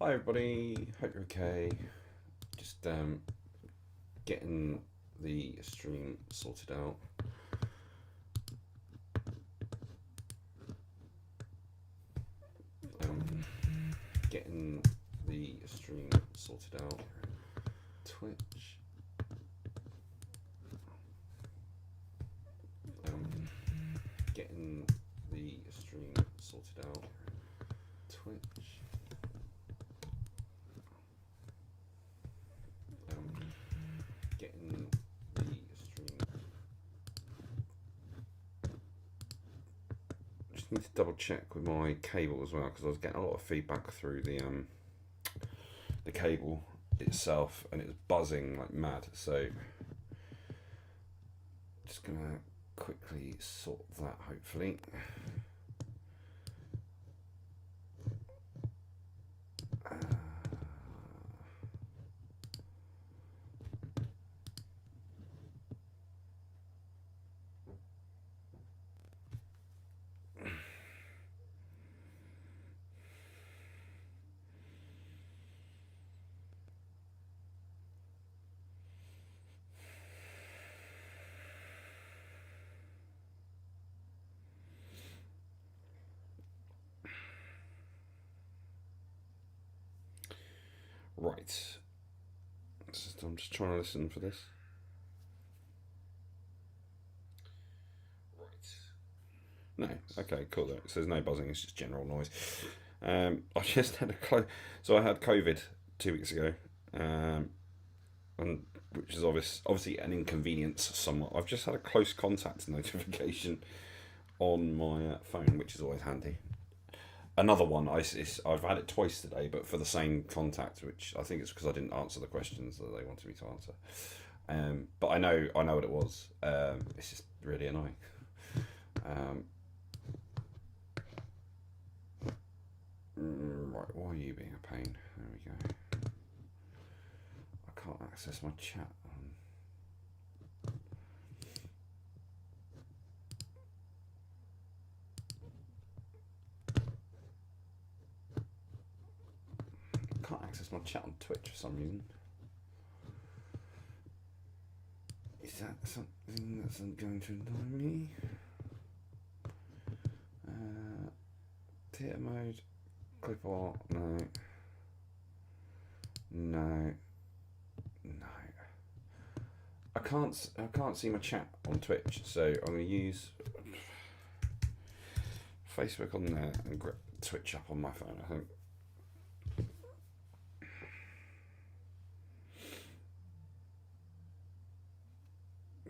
Hi everybody, hope you're okay. Just getting the stream sorted out. Um, Getting the stream sorted out. Twitch. Getting the stream sorted out. Twitch. Getting the stream. Just need to double check with my cable as well because I was getting a lot of feedback through the cable itself and it was buzzing like mad. So just gonna quickly sort that hopefully. Right. I'm just trying to listen for this. Right. No. Okay. Cool. So there's no buzzing. It's just general noise. I just had so I had COVID 2 weeks ago, and which is obviously an inconvenience somewhat. I've just had a close contact notification on my phone, which is always handy. Another one. I've had it twice today, but for the same contact, which I think it's because I didn't answer the questions that they wanted me to answer. But I know what it was. It's just really annoying. Right, why are you being a pain? There we go. I can't access my chat. I can't access my chat on Twitch for some reason. Is that something that's going to annoy me? Theatre mode, clip art, no. No. I can't see my chat on Twitch, so I'm gonna use Facebook on there and Twitch up on my phone, I think.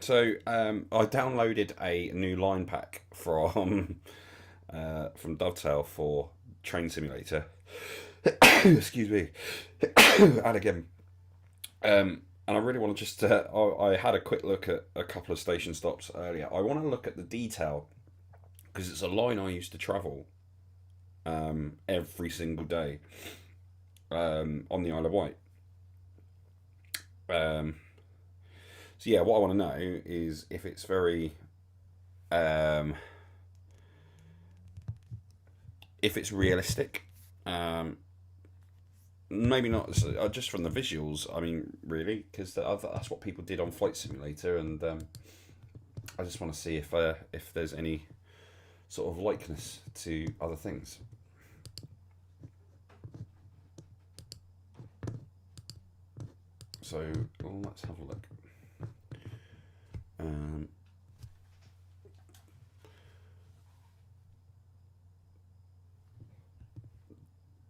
So I downloaded a new line pack from Dovetail for Train Simulator. Excuse me. And again. And I really want to just. I had a quick look at a couple of station stops earlier. I want to look at the detail because it's a line I used to travel every single day on the Isle of Wight. So yeah, what I want to know is if it's very, if it's realistic. Maybe not just from the visuals. I mean, really, because that's what people did on Flight Simulator, and I just want to see if there's any sort of likeness to other things. So let's have a look.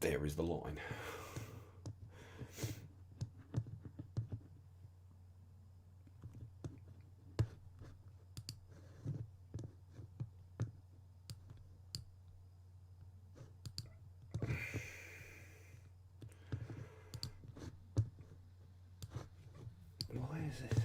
There is the line. Why is it?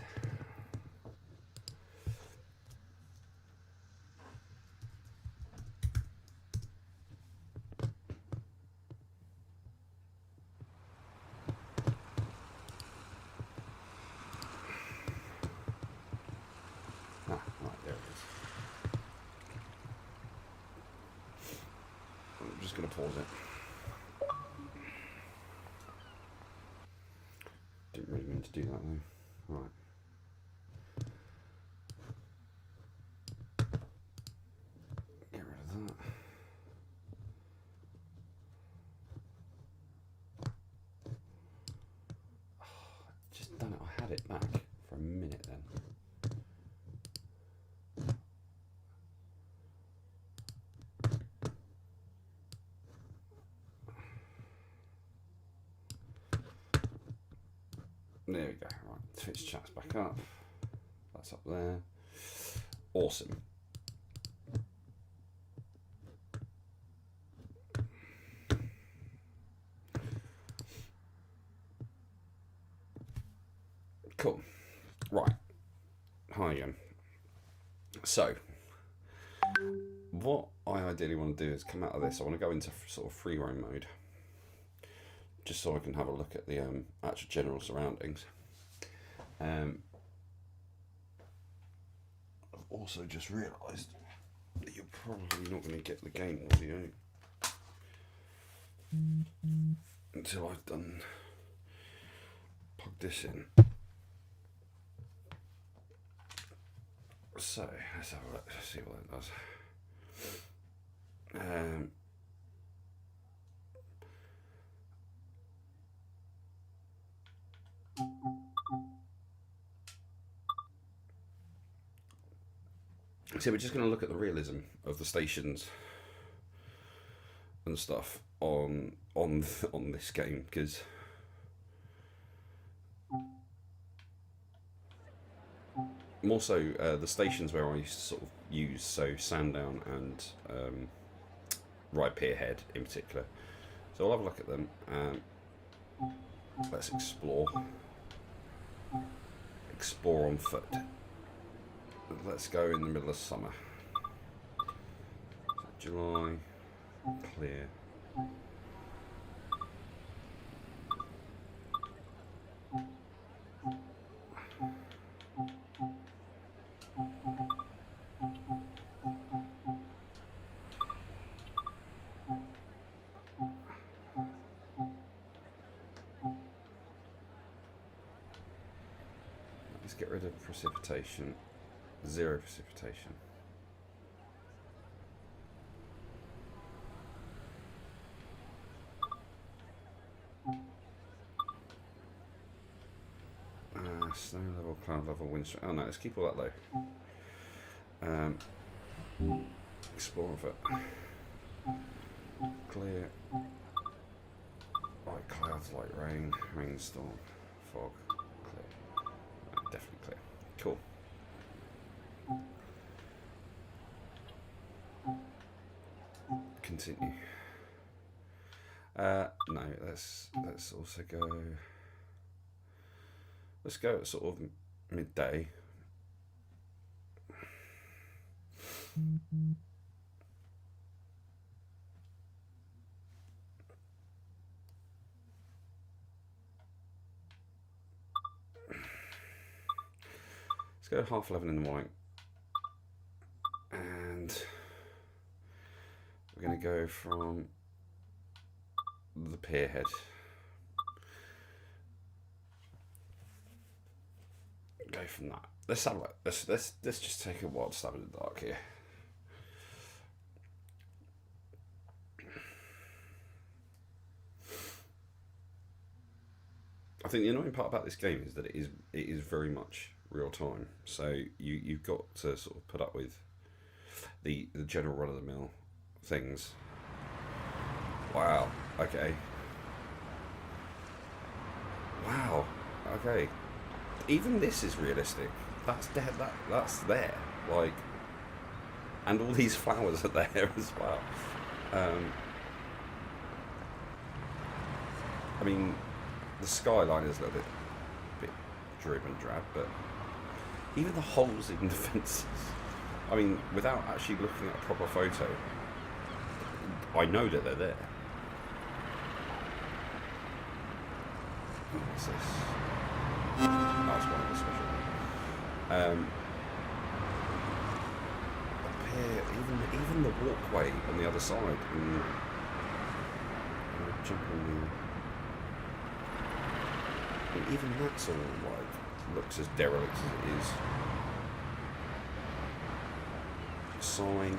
Right, there it is. I'm just going to pause it. meant to do that though. Right. Get rid of that. Oh, just done it. I had it back for a minute then. There we go. Right, Twitch chat's back up. That's up there. Awesome. Cool. Right. Hi again. So, what I ideally want to do is come out of this. I want to go into sort of free roam mode, just so I can have a look at the actual general surroundings. I've also just realised that you're probably not going to get the game audio until I've done plugged this in. So let's have a look. Let's see what it does. So we're just going to look at the realism of the stations and stuff on this game, because more so the stations where I used to sort of use, so Sandown and Rye Pierhead in particular. So I'll have a look at them. Let's explore on foot. Let's go in the middle of summer. So July, clear. Let's get rid of precipitation. 0 precipitation. Snow level, cloud level, wind strength. Oh no, let's keep all that low. Explore of it. Clear. Light clouds, light rain, rainstorm, fog, clear. Definitely clear. Cool. Continue. No, let's also go. Let's go at sort of midday. Let's go 11:30 in the morning. And we're going to go from the Pierhead. Go from that. Let's have a look. Let's just take a wild stab in the dark here. I think the annoying part about this game is that it is very much real time. So you've got to sort of put up with the general run of the mill things. Wow. Okay. Wow. Okay. Even this is realistic. That's dead. That's there. Like, and all these flowers are there as well. I mean, the skyline is a little bit drib and drab, but even the holes in the fences. I mean, without actually looking at a proper photo, I know that they're there. What's this? That's one of the special. Up here, even the walkway on the other side. Jump on And even that's all like looks as derelict as it is. Sign.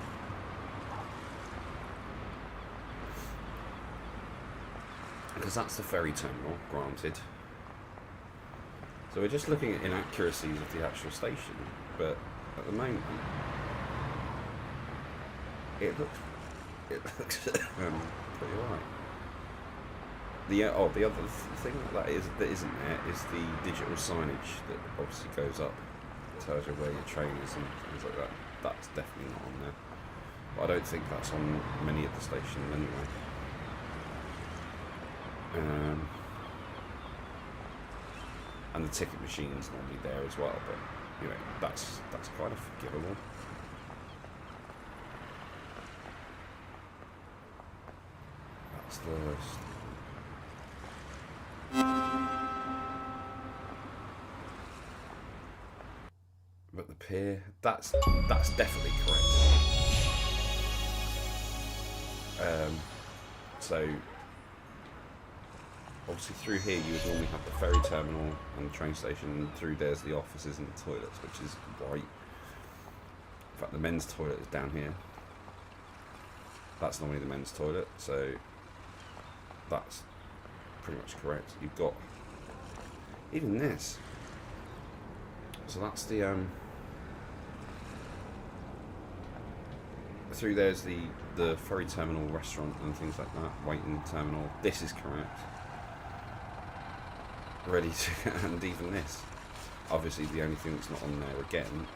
Because that's the ferry terminal, granted. So we're just looking at inaccuracies of the actual station, but at the moment it looks pretty alright. The other thing that isn't there is the digital signage that obviously goes up, tells you where your train is and things like that. That's definitely not on there. But I don't think that's on many of the stations anyway. And the ticket machine's normally there as well, but you know that's kind of forgivable. That's the worst. But the pier, that's definitely correct. So obviously through here you would normally have the ferry terminal and the train station, and through there's the offices and the toilets, which is right. In fact, the men's toilet is down here. That's normally the men's toilet, so that's pretty much correct. You've got even this. So that's the through there's the ferry terminal, restaurant and things like that, waiting terminal. This is correct. Ready to, and even this. Obviously the only thing that's not on there again,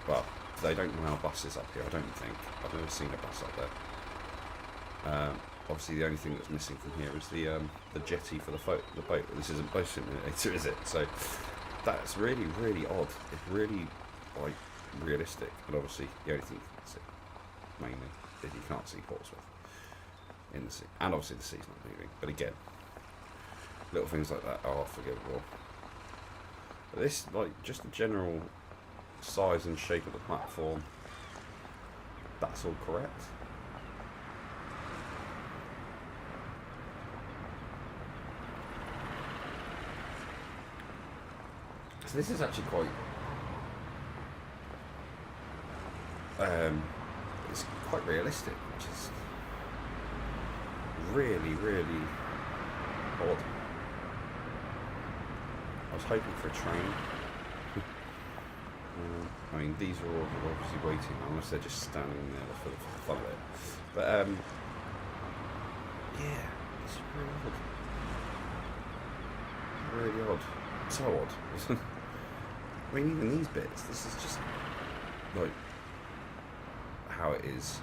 but they don't allow buses up here, I don't think. I've never seen a bus up there. Obviously the only thing that's missing from here is the jetty for the boat. This isn't boat simulator, is it? So that's really, really odd. It's really like realistic, and obviously the only thing you can see mainly is you can't see Portsmouth in the sea, and obviously the sea's not moving. But again, little things like that are forgivable. But this, like, just the general size and shape of the platform, that's all correct. So this is actually quite it's quite realistic, which is really, really odd. I was hoping for a train. I mean, these are all obviously waiting, unless they're just standing there for the fun of it. But yeah, it's really odd. Really odd. So odd. I mean, even these bits, this is just like how it is.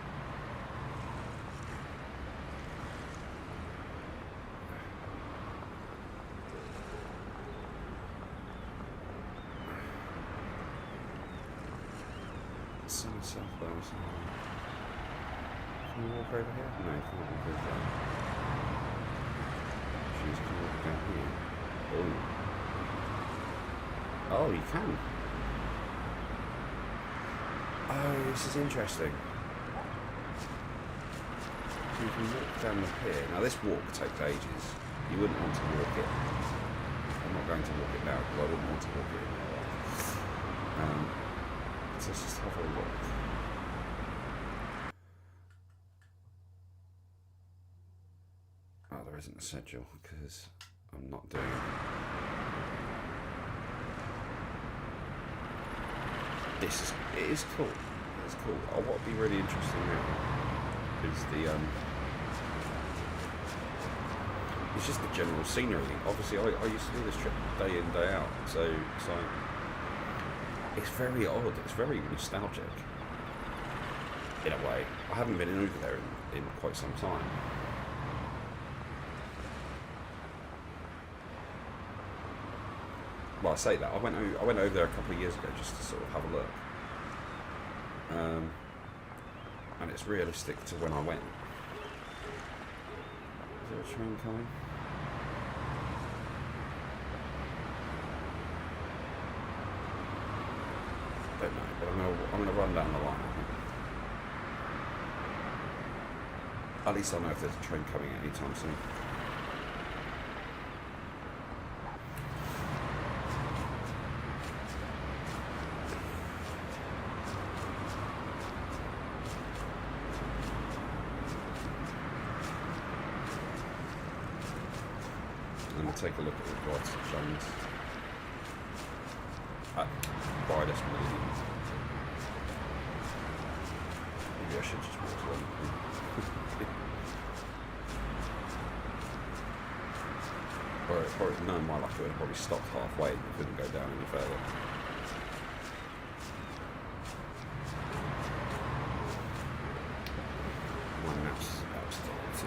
South Wales. Can you walk over here? No, you can't walk over there. She's going to walk down here. Oh, you can. Oh, this is interesting. So you can walk down the pier. Now this walk takes ages. You wouldn't want to walk it. I'm not going to walk it now because I wouldn't want to walk it in real life. So let's just have a look. Oh, there isn't a schedule because I'm not doing it. It is cool. It's cool. What would be really interesting now is it's just the general scenery. Obviously, I used to do this trip day in, day out, so it's like, it's very odd. It's very nostalgic in a way. I haven't been over there in quite some time. Well, I say that I went over there a couple of years ago just to sort of have a look, and it's realistic to when I went. Is there a train coming? Don't know, but I'm gonna run down the line, I think. At least I know if there's a train coming anytime soon. and we'll take a look at the rights and wrongs. Bride Esplanade. Maybe I should just walk to one. Or knowing my luck, it would have probably stopped halfway and couldn't go down any further. My mouse started to.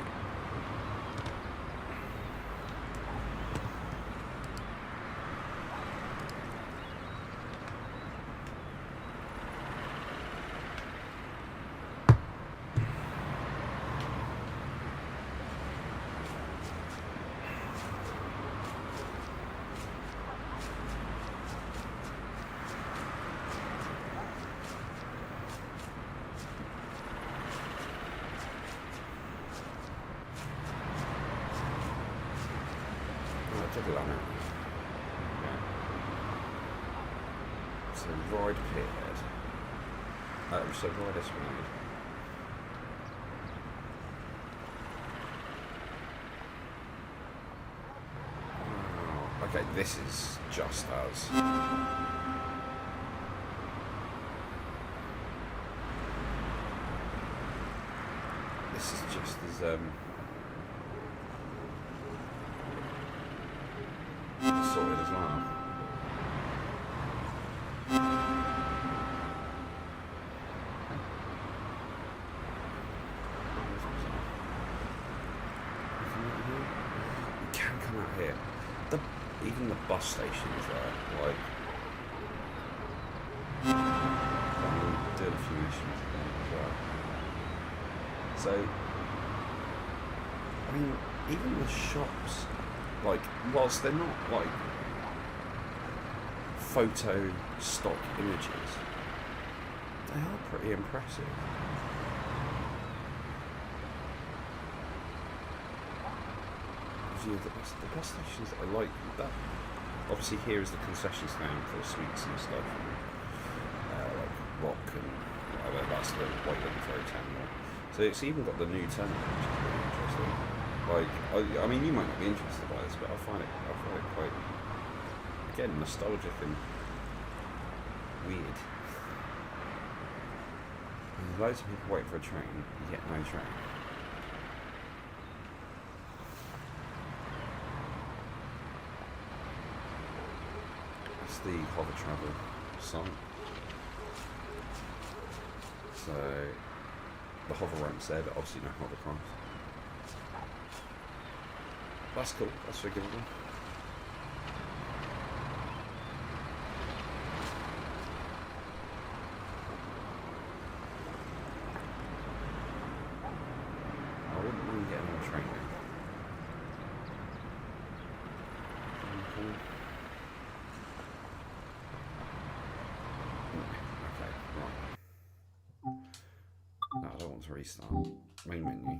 Double on it. Yeah. So ride Pierhead. So ride Esplanade. Oh, okay, this is just as. This is just as sorted as well. You can come out here. Even the bus stations there, like I'm doing a few missions again as well. So I mean, even the shops, like, whilst they're not like photo stock images, they are pretty impressive. The bus stations I like that. Obviously, here is the concession stand for the sweets and stuff, and, like rock and whatever. That's the Whiteland Ferry Terminal. So it's even got the new terminal, which is really interesting. Like, I mean, you might not be interested by this, but I find it quite, again, nostalgic and weird. And there's loads of people waiting for a train, yet no train. That's the hover travel site. So the hover ramp's there, but obviously no hovercraft. That's cool, that's forgivable. I wouldn't mind getting on a train now. Okay, right. No, I don't want to restart. Main menu.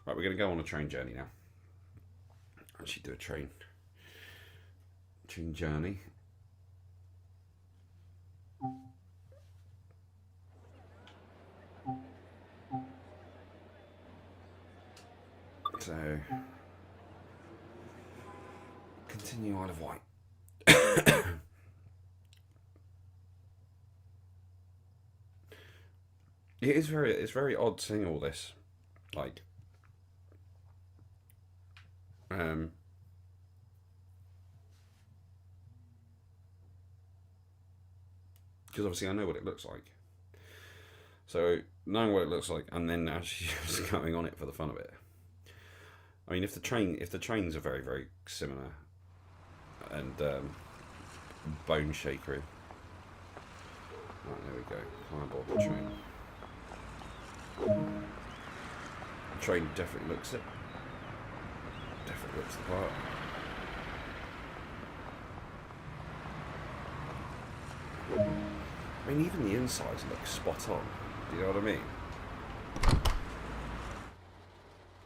Right, we're going to go on a train journey now. Actually do a train journey. So continue Isle of Wight. It's very odd seeing all this, like because obviously I know what it looks like. So knowing what it looks like, and then actually just going on it for the fun of it. I mean, if the trains are very, very similar and bone shakery. Right, there we go. Climb aboard the train. The train definitely looks it. Definitely looks the part. I mean, even the insides look spot on. Do you know what I mean?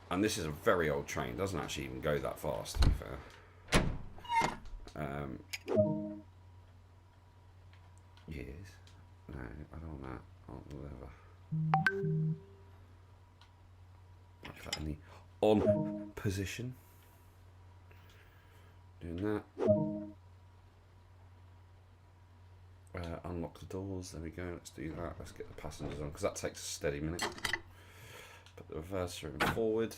And this is a very old train. It doesn't actually even go that fast, to be fair. Years. No, I don't want that. Oh, whatever. Like that in the on position. Doing that. Unlock the doors. There we go. Let's do that. Let's get the passengers on because that takes a steady minute. Put the reverser in forward.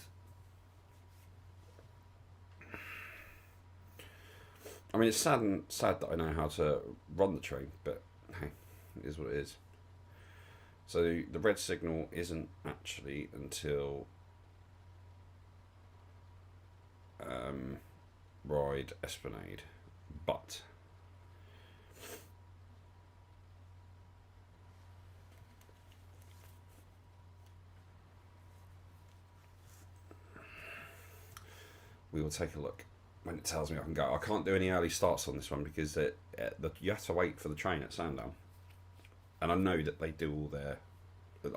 I mean, it's sad that I know how to run the train, but hey, it is what it is. So the red signal isn't actually until Ride Esplanade, but we will take a look when it tells me I can go. I can't do any early starts on this one because you have to wait for the train at Sandown, and I know that they do all their.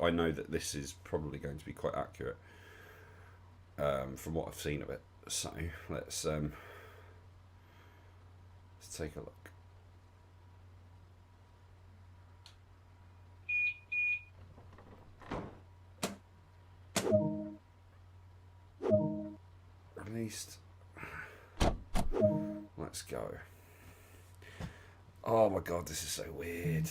I know that this is probably going to be quite accurate from what I've seen of it. So let's take a look. Released. Let's go. Oh my god, this is so weird.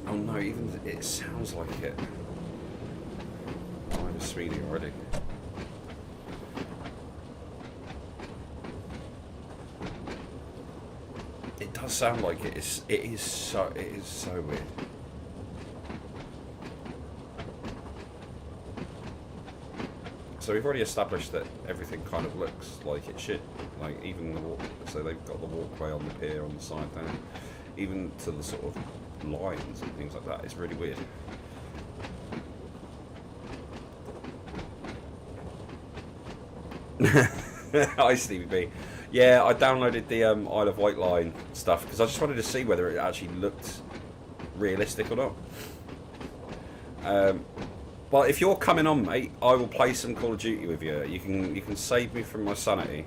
Oh no, even it sounds like it. I'm speeding already. It does sound like it is. It is so weird. So we've already established that everything kind of looks like it should. Like even the walk. So they've got the walkway on the pier on the side there. Even to the sort of lines and things like that. It's really weird. Hi Stevie B. Yeah, I downloaded the Isle of Wight line stuff because I just wanted to see whether it actually looked realistic or not. Well, if you're coming on, mate, I will play some Call of Duty with you. You can save me from my sanity.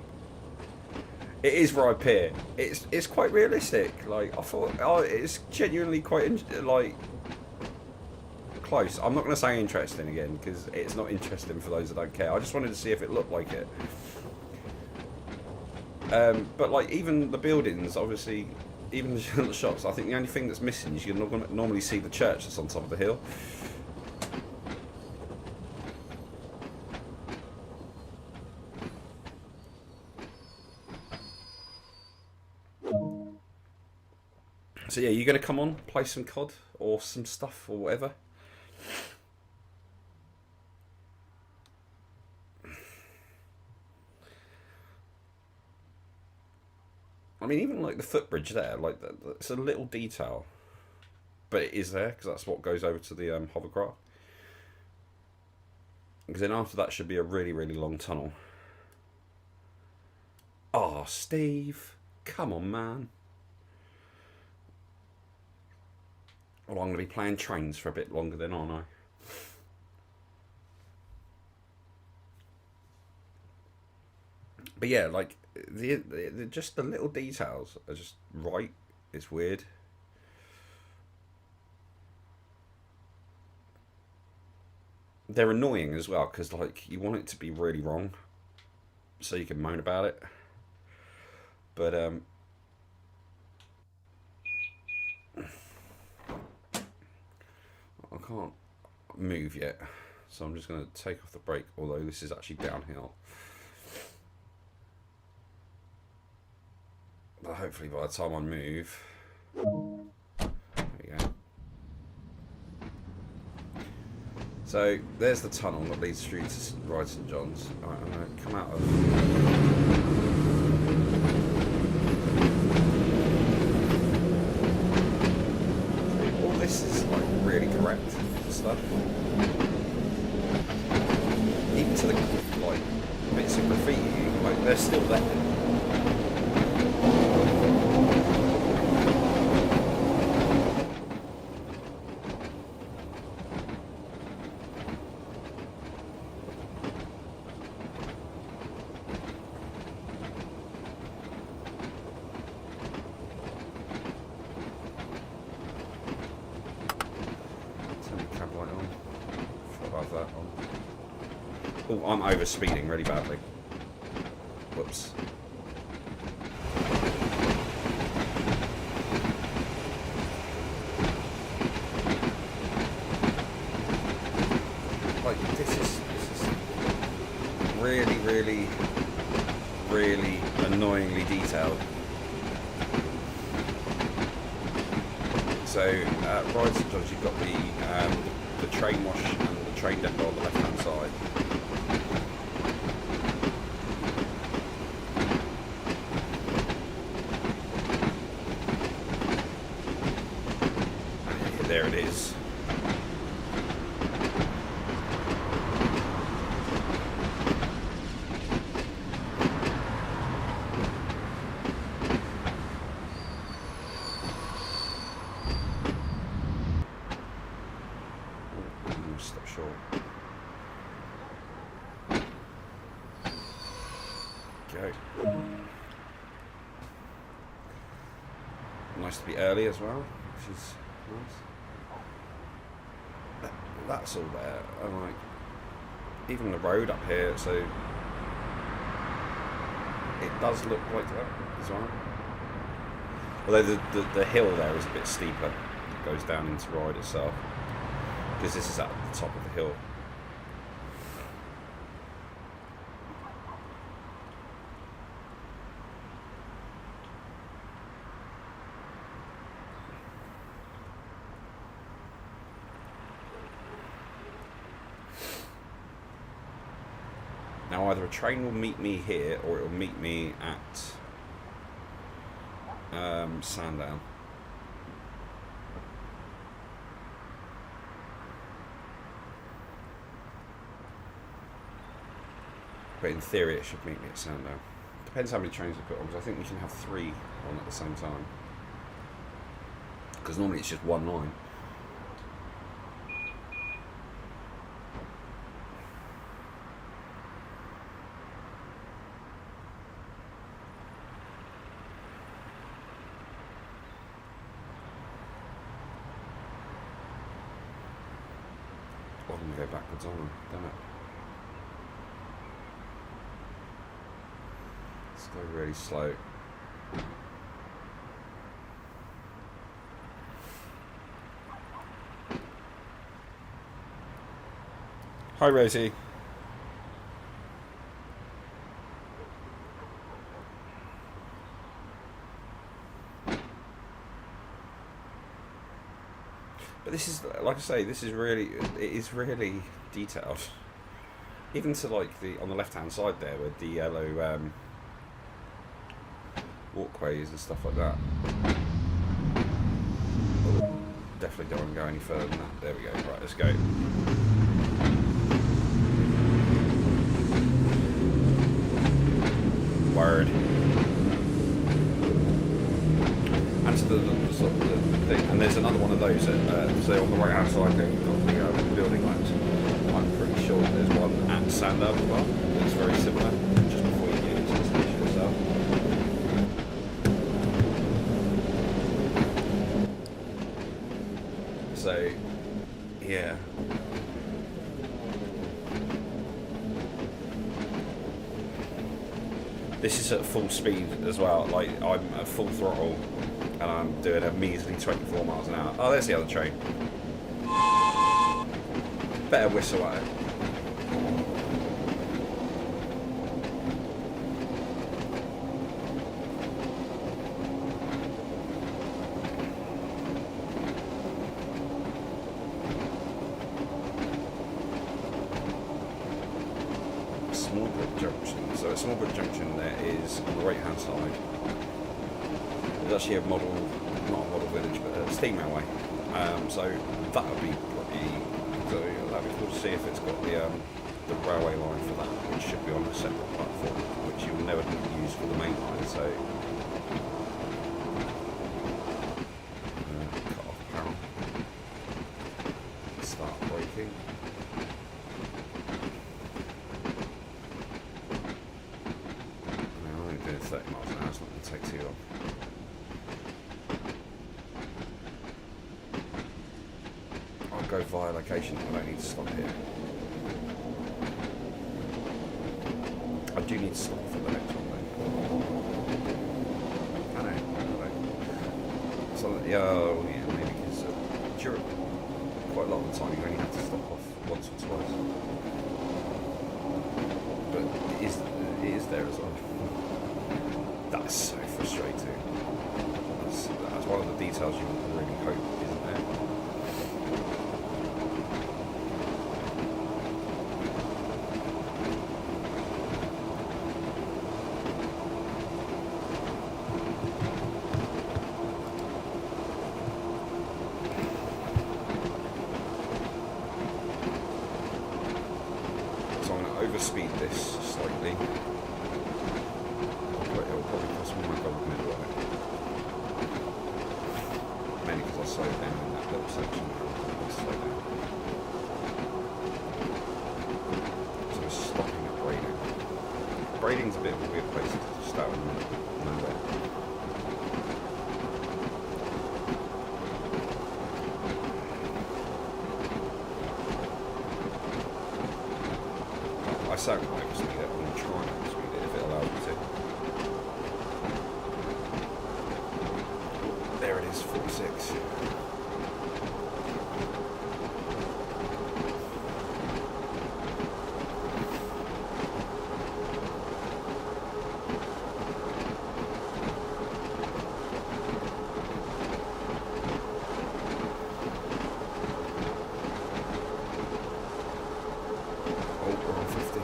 It is right here. It's quite realistic. Like I thought, it's genuinely quite like close. I'm not going to say interesting again because it's not interesting for those that don't care. I just wanted to see if it looked like it. But like even the buildings, obviously, even the shops. I think the only thing that's missing is you can normally see the church that's on top of the hill. So yeah, you're going to come on, play some COD or some stuff or whatever? I mean, even like the footbridge there, like it's a little detail, but it is there because that's what goes over to the hovercraft. Because then after that should be a really, really long tunnel. Oh, Steve, come on, man. Well, I'm going to be playing trains for a bit longer then, aren't I? But yeah, like the just the little details are just right. It's weird. They're annoying as well because like you want it to be really wrong, so you can moan about it. But I can't move yet, so I'm just going to take off the brake, although this is actually downhill. But hopefully by the time I move, there we go. So there's the tunnel that leads through to Ride St John's. Alright, I'm going to come out of... All this is like really correct stuff. Even to the like bits of graffiti, like they're still there. Turn the cab light on. Oh, I'm over speeding really badly. Whoops. Like this is really annoyingly detailed. So Ride St John's, you've got the train wash and the train depot on the left hand side. There it is. Stop short. Go. Nice to be early as well, which is nice. That's all there. And like, even the road up here, so it does look like that as well. Although the hill there is a bit steeper, it goes down into Ride itself. Because this is at the top of the hill. Now either a train will meet me here or it will meet me at Sandown. But in theory it should meet me at Sandown. Depends how many trains I put on, because I think we can have 3 on at the same time. Because normally it's just one line. I'm going to go backwards on them, damn it. Let's go really slow. Hi Rosie. But this is, like I say, this is really, it is really detailed. Even to like the, on the left hand side there with the yellow walkways and stuff like that. Oh, definitely don't want to go any further than that. There we go, right, let's go. Word. And so the sort of the thing, and there's another one of those at, so on the right hand side there you've got the building lights. I'm pretty sure there's one at Sandown as well that's very similar, just before you get into the station itself. So, yeah. This is at full speed as well, like I'm at full throttle and I'm doing a measly 24 miles an hour. Oh, there's the other train. Better whistle at it. Smallbrook Junction. So at Smallbrook Junction there is on the right hand side. There's actually a model, not a model village, but a steam railway. So that would be pretty. So that'd be cool to see if it's got the railway line for that, which should be on a separate platform, which you will never use for the main line. So cut off power. Start braking. I'm only doing 30 miles an hour. It's not going to take too long. Go via location, I don't need to stop here. do need to stop for the next one though. I know. So yeah, maybe because during quite a lot of the time you only have to stop off once or twice. But it is there as well. That's so frustrating. That's one of the details you really hope isn't there. So I'm going to overspeed this slightly. It'll probably cost me my gold medal on it. Mainly because I slowed down in that little section. I'll slow down. So we're stopping at braiding. Braiding's a bit of a weird place to just out in nowhere. I certainly won't overspeed it. I'm going to try and overspeed it if it allows me to. There it is, 46. Oh, we're on 50.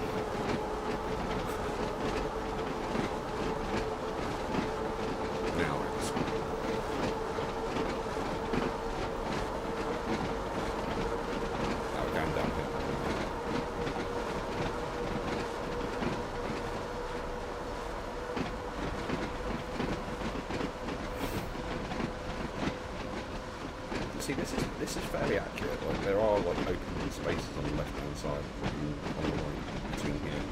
Now we're overspeeding. Now we're going downhill. See, this is fairly accurate. Like there are like open spaces on the left hand side and on the right between here.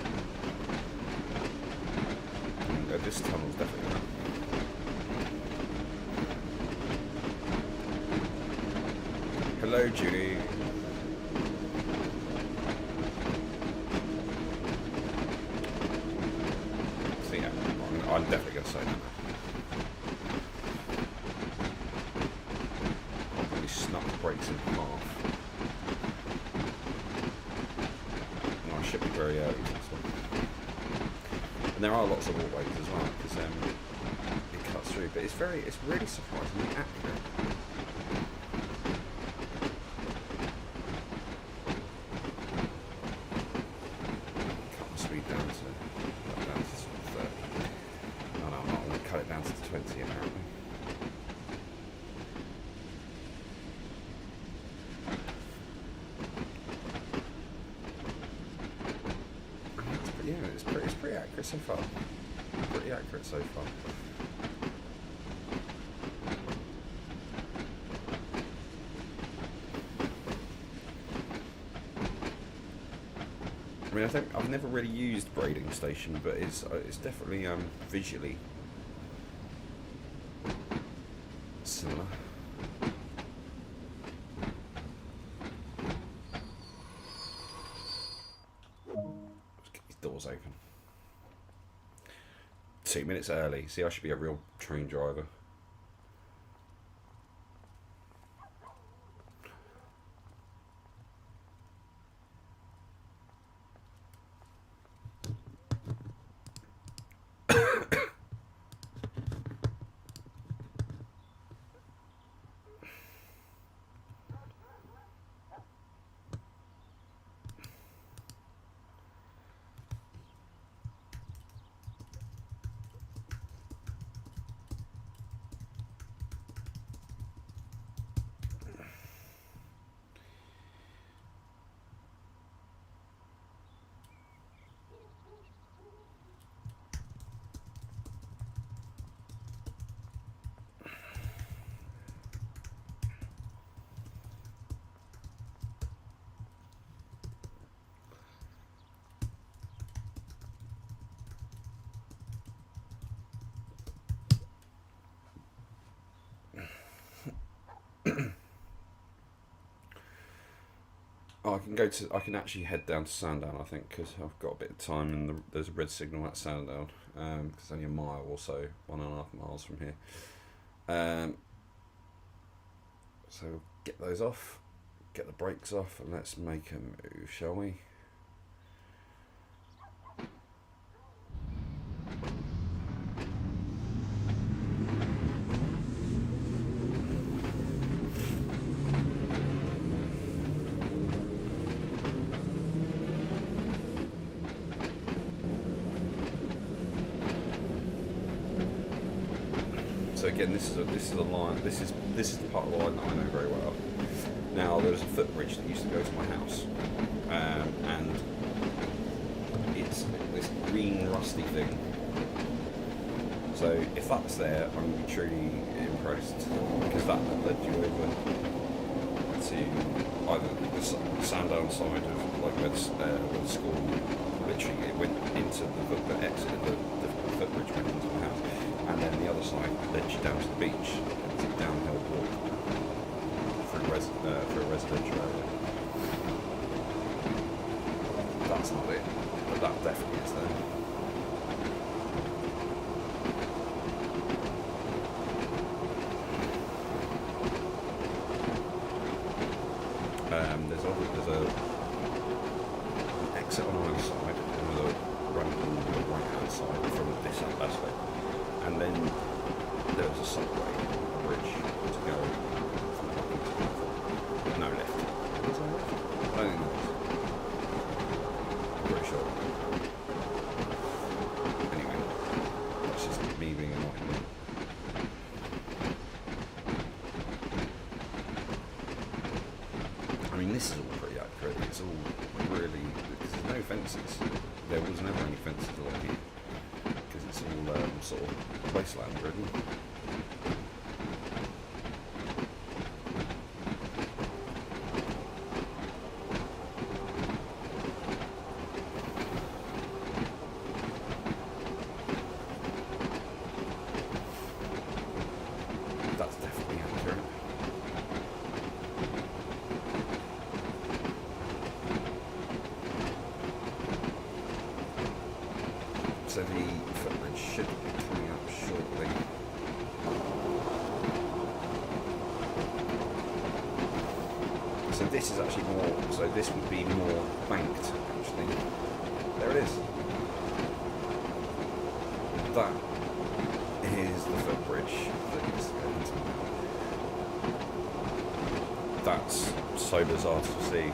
And, this tunnel's definitely that. Hello, Judy. So yeah, I'm definitely going to say that. Probably snap the brakes in half. And I should be very early to this one. And there are lots of ways as well, because it cuts through, but it's really surprisingly accurate. Cut my speed down to sort of 30. No, I'm not. I'm going to cut it down to 20 apparently. Yeah, it's pretty accurate so far. Pretty accurate so far. I mean, I think I've never really used braiding station, but it's definitely visually similar. Let's get these doors open. 2 minutes early. See, I should be a real train driver. I can actually head down to Sandown, I think, because I've got a bit of time, and there's a red signal at Sandown. Because it's only a mile or so, 1.5 miles from here. So we'll get those off, get the brakes off, and let's make a move, shall we? So again, this is a line. This is the part of the line that I know very well. Now there's a footbridge that used to go to my house, and it's this green rusty thing. So if that's there, I'm going to be truly impressed, because that led you over to either the Sandown side of like where the school. Literally, it went into the exit of the footbridge went into the house. And then the other side led you down to the beach. It's a downhill walk through a residential area. That's not it, but that definitely is there. There's an exit on either side, and there's a run on the right hand side from this aspect. And then there's a subway, a bridge to go from no left. Is there left? I don't think there is. I'm pretty sure. Anyway, that's just me being annoying. I mean, this is all pretty accurate. It's all really, because there's no fences. There was never any fences along here. It's all sort of wasteland, really. That's definitely accurate. So the footbridge should be coming up shortly. So this is actually more, so this would be more banked, actually. There it is. That is the footbridge that is going to. That's so bizarre to see.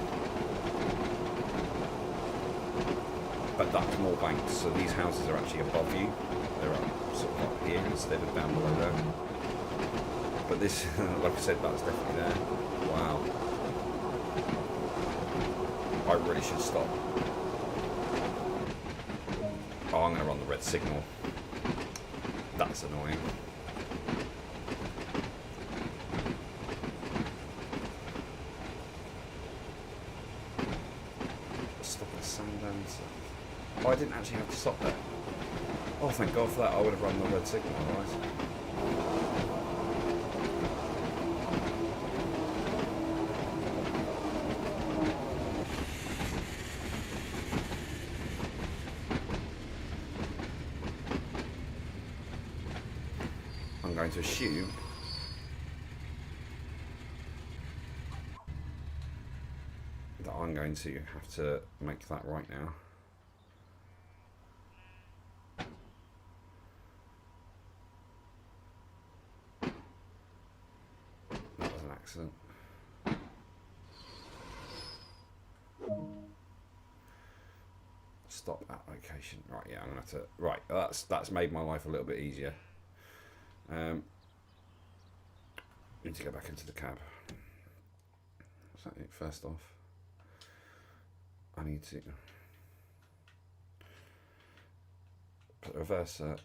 But that's more banked, so these houses are actually above you. They're up, sort of up here instead of down below there. But this, like I said, that's definitely there. Wow. I really should stop. Oh, I'm going to run the red signal. That's annoying. Stop at Sandown. Oh, I didn't actually have to stop there. Oh, thank God for that. I would have run the red signal otherwise. I'm going to assume that I'm going to have to make that right now. That was an accident. Stop at location. Right, yeah, I'm gonna have to. Right, that's made my life a little bit easier. Need to go back into the cab. Is that it? First off, I need to put the reverser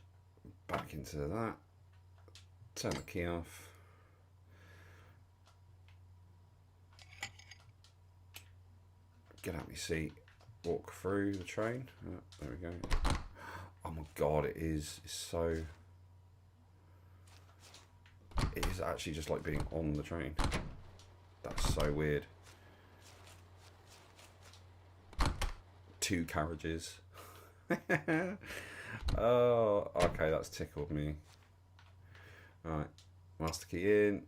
back into that. Turn the key off. Get out my seat. Walk through the train. Oh, there we go. Oh my God, it is. It's so. It is actually just like being on the train. That's so weird. 2 carriages. Oh, okay, that's tickled me. Right, master key in.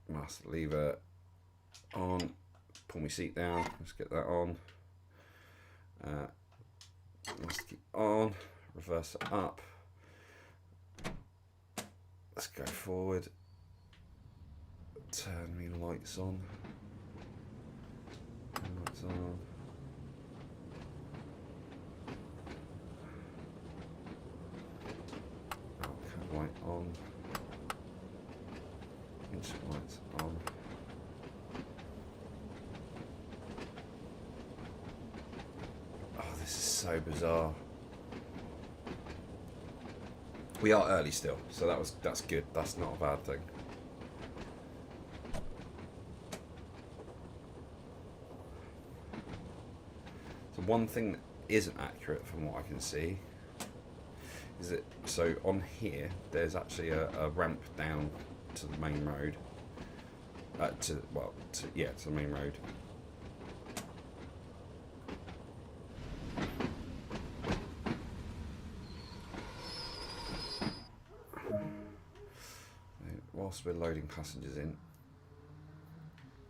Master lever on. Pull my seat down. Let's get that on. Master key on. Reverse it up. Let's go forward. Turn me lights on. Lights on. Okay, light on. Instant lights on. Oh, this is so bizarre. We are early still, so that's good. That's not a bad thing. So one thing that isn't accurate from what I can see is that, so on here there's actually a ramp down to the main road. To the main road. Whilst we're loading passengers in.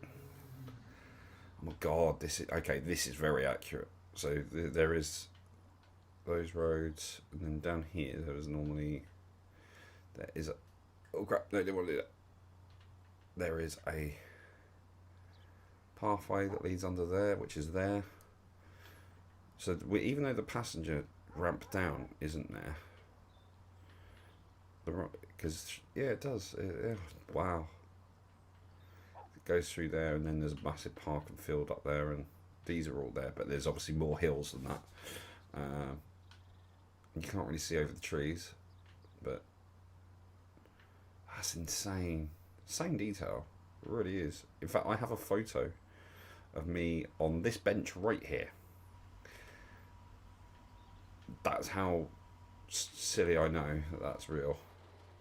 Oh my god, this is very accurate. So there is those roads, and then down here there is a, oh crap, no, I didn't want to do that. There is a pathway that leads under there, which is there. So even though the passenger ramp down isn't there, because it does. Wow. It goes through there, and then there's a massive park and field up there, and these are all there. But there's obviously more hills than that. You can't really see over the trees, but that's insane. Insane detail. It really is. In fact, I have a photo of me on this bench right here. That's how silly I know that that's real.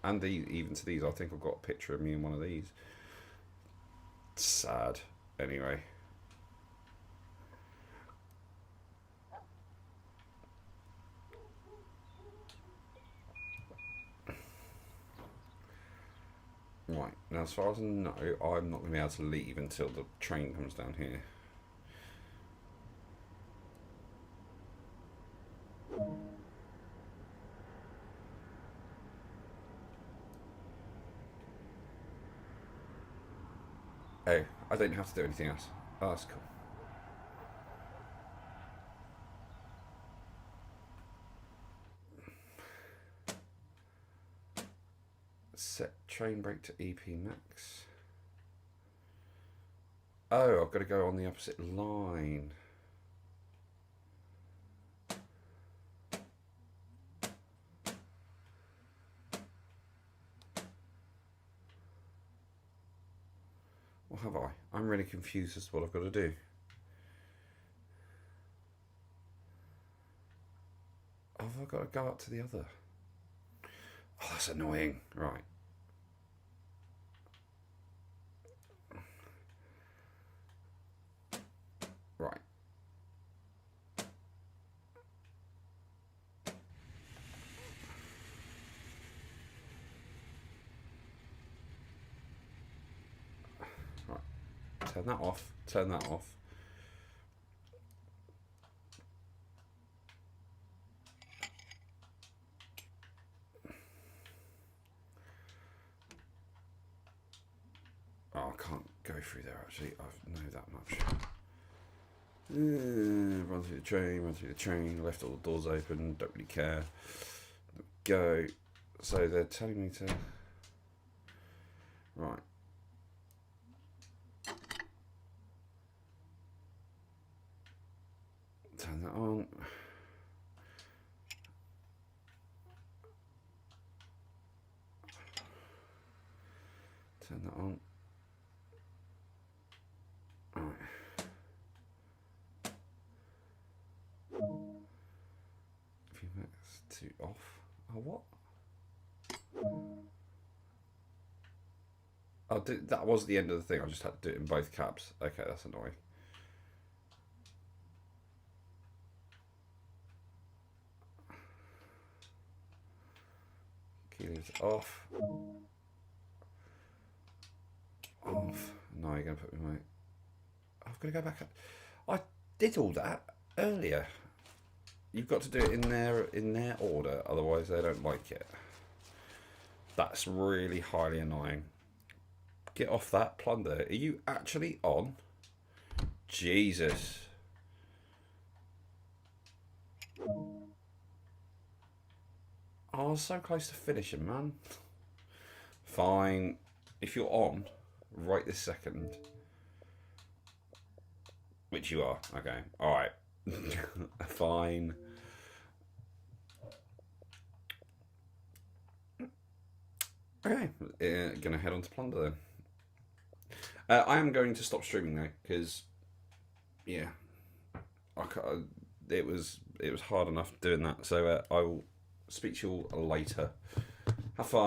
And even to these, I think I've got a picture of me in one of these. Sad. Anyway. Right, now as far as I know, I'm not going to be able to leave until the train comes down here. Oh, I don't have to do anything else. Oh, that's cool. Set train brake to EP max. Oh, I've got to go on the opposite line. Or have I? I'm really confused as to what I've got to do. Oh, have I got to go up to the other? Oh, that's annoying. Right. Right. Right. Turn that off. Turn that off. Oh, I can't go through there actually. I know that much. Run through the train, left all the doors open, don't really care. Go. So they're telling me to. Right. Turn that on. Turn that on. Alright. VMAX to off. Oh, what? Oh, that was the end of the thing. I just had to do it in both caps. Okay, that's annoying. Keyless off. Off. No, you're going to put me away. I've got to go back up. I did all that earlier. You've got to do it in their order, otherwise they don't like it. That's really highly annoying. Get off that plunder. Are you actually on? Jesus. I was so close to finishing, man. Fine. If you're on, right this second. Which you are. Okay. Alright. Fine. Okay. Gonna head on to plunder then. I am going to stop streaming though, because yeah, it was hard enough doing that. So I will speak to you all later. Have fun.